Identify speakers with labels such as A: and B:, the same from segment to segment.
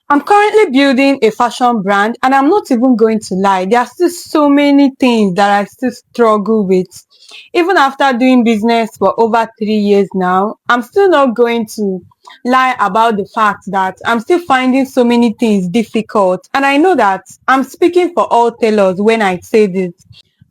A: I'm currently building a fashion brand, and I'm not even going to lie. There are still so many things that I still struggle with. Even after doing business for over 3 years now, I'm still not going to lie about the fact that I'm still finding so many things difficult. And I know that I'm speaking for all tailors when I say this.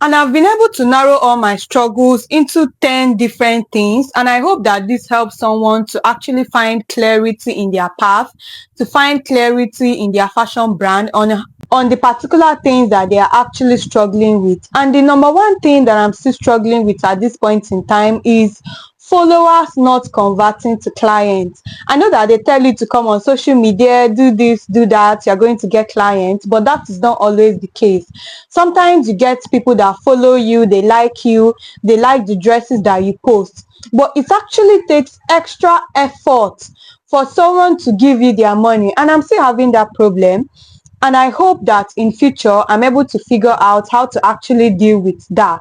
A: And I've been able to narrow all my struggles into 10 different things. And I hope that this helps someone to actually find clarity in their path, to find clarity in their fashion brand on the particular things that they are actually struggling with. And the number one thing that I'm still struggling with at this point in time is followers not converting to clients. I know that they tell you to come on social media, do this, do that, you're going to get clients, but that is not always the case. Sometimes you get people that follow you, they like the dresses that you post, but it actually takes extra effort for someone to give you their money. And I'm still having that problem. And I hope that in future, I'm able to figure out how to actually deal with that.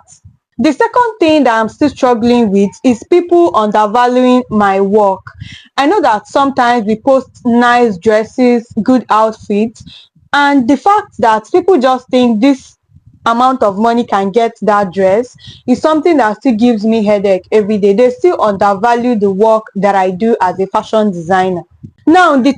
A: The second thing that I'm still struggling with is people undervaluing my work. I know that sometimes we post nice dresses, good outfits, and the fact that people just think this amount of money can get that dress is something that still gives me headache every day. They still undervalue the work that I do as a fashion designer. Now, the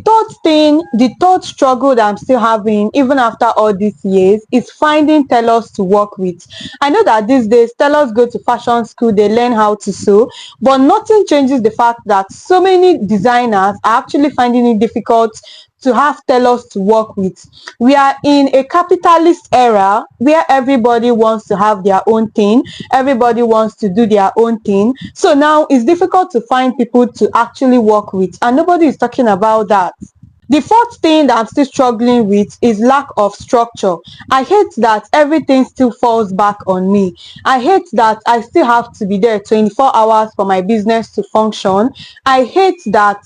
A: third struggle that I'm still having, even after all these years, is finding tailors to work with. I know that these days tailors go to fashion school, they learn how to sew, but nothing changes the fact that so many designers are actually finding it difficult to have tailors to work with. We are in a capitalist era where everybody wants to have their own thing, everybody wants to do their own thing. So now it's difficult to find people to actually work with, and nobody is talking about that. The fourth thing that I'm still struggling with is lack of structure. I hate that everything still falls back on me. I hate that I still have to be there 24 hours for my business to function. I hate that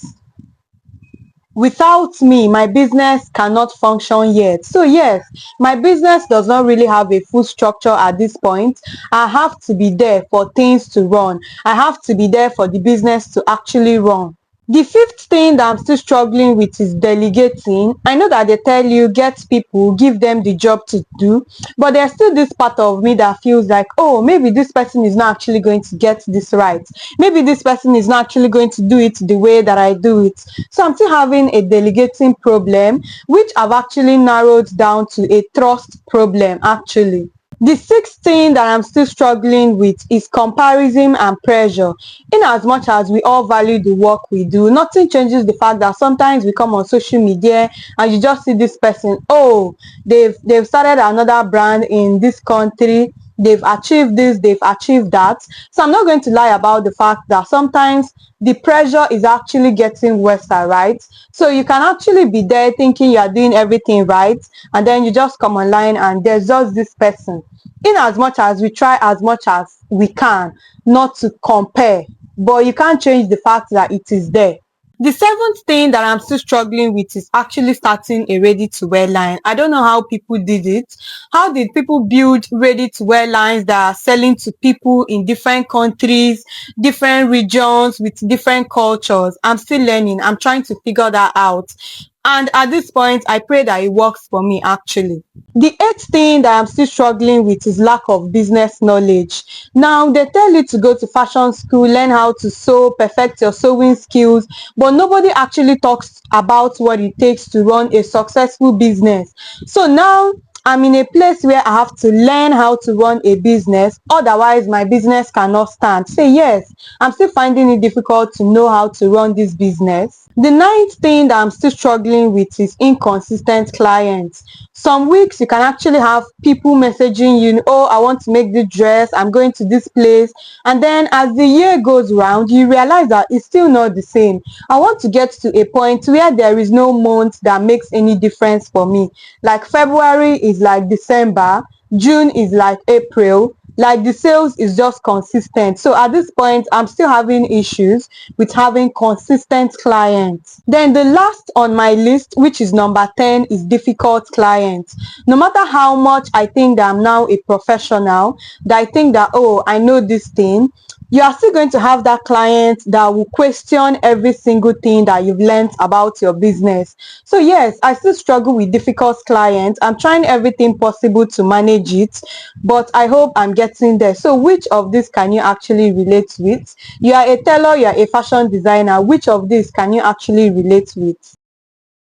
A: without me, my business cannot function yet. So yes, my business does not really have a full structure at this point. I have to be there for things to run. I have to be there for the business to actually run. The fifth thing that I'm still struggling with is delegating. I know that they tell you get people, give them the job to do, but there's still this part of me that feels like, oh, maybe this person is not actually going to get this right. Maybe this person is not actually going to do it the way that I do it. So I'm still having a delegating problem, which I've actually narrowed down to a trust problem actually. The sixth thing that I'm still struggling with is comparison and pressure. In as much as we all value the work we do, nothing changes the fact that sometimes we come on social media and you just see this person, oh, they've started another brand in this country, they've achieved this, they've achieved that. So I'm not going to lie about the fact that sometimes the pressure is actually getting worse, right? So you can actually be there thinking you are doing everything right, and then you just come online and there's just this person. In as much as we try as much as we can not to compare, but you can't change the fact that it is there. The seventh thing that I'm still struggling with is actually starting a ready-to-wear line. I don't know how people did it. How did people build ready-to-wear lines that are selling to people in different countries, different regions, with different cultures? I'm still learning. I'm trying to figure that out. And at this point, I pray that it works for me actually. The eighth thing that I'm still struggling with is lack of business knowledge. Now, they tell you to go to fashion school, learn how to sew, perfect your sewing skills, but nobody actually talks about what it takes to run a successful business. So now I'm in a place where I have to learn how to run a business, otherwise my business cannot stand. Say yes, I'm still finding it difficult to know how to run this business. The ninth thing that I'm still struggling with is inconsistent clients. Some weeks you can actually have people messaging you, oh, I want to make this dress, I'm going to this place, and then as the year goes round, you realize that it's still not the same. I want to get to a point where there is no month that makes any difference for me. Like February is like December, June is like April, like the sales is just consistent. So at this point, I'm still having issues with having consistent clients. Then the last on my list, which is number 10, is difficult clients. No matter how much I think that I'm now a professional, that I think that, oh, I know this thing, you are still going to have that client that will question every single thing that you've learned about your business. So yes, I still struggle with difficult clients. I'm trying everything possible to manage it, but I hope I'm getting there. So which of these can you actually relate with? You are a tailor, you are a fashion designer. Which of these can you actually relate with?